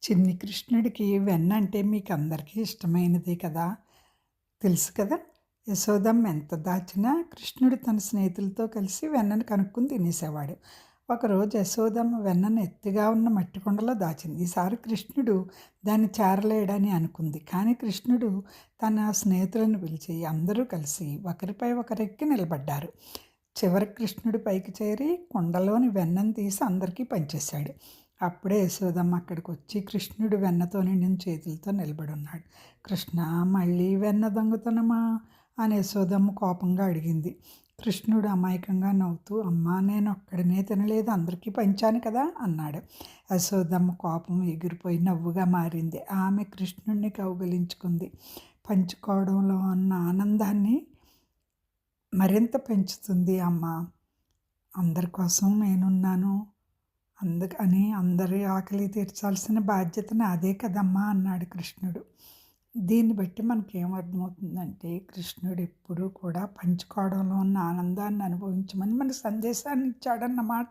చిన్ని కృష్ణుడికి వెన్న అంటే మీకందరికీ ఇష్టమైనదే కదా! తెలుసు కదా! యశోదమ్మ ఎంత దాచినా కృష్ణుడు తన స్నేహితులతో కలిసి వెన్నను కనుక్కొని తినేసేవాడు. ఒకరోజు యశోదమ్మ వెన్నను ఎత్తుగా ఉన్న మట్టి కుండలో దాచింది. ఈసారి కృష్ణుడు దాన్ని చేరలేడని అనుకుంది. కానీ కృష్ణుడు తన స్నేహితులను పిలిచి అందరూ కలిసి ఒకరిపై ఒకరెక్కి నిలబడ్డారు. చివరికి కృష్ణుడు పైకి చేరి కుండలోని వెన్నను తీసి అందరికీ పంచేశాడు. అప్పుడే యశోదమ్మ అక్కడికొచ్చి కృష్ణుడు వెన్నతో నిండిన చేతులతో నిలబడున్నాడు. కృష్ణ, మళ్ళీ వెన్న దొంగతనమా అని యశోదమ్మ కోపంగా అడిగింది. కృష్ణుడు అమాయకంగా నవ్వుతూ, అమ్మా, నేను ఒక్కడినే తినలేదు, అందరికీ పంచాను కదా అన్నాడు. యశోదమ్మ కోపం ఎగిరిపోయి నవ్వుగా మారింది. ఆమె కృష్ణుడిని కౌగిలించుకుంది. పంచుకోవడంలో ఉన్న ఆనందాన్ని మరింత పెంచుతుంది అమ్మ. అందరి కోసం నేనున్నాను, అందుకని అందరి ఆకలి తీర్చాల్సిన బాధ్యత నాదే కదమ్మా అన్నాడు కృష్ణుడు. దీన్ని బట్టి మనకేం అర్థమవుతుందంటే కృష్ణుడు ఎప్పుడూ కూడా పంచుకోవడంలో ఉన్న ఆనందాన్ని అనుభవించమని మనకు సందేశాన్ని ఇచ్చాడన్నమాట.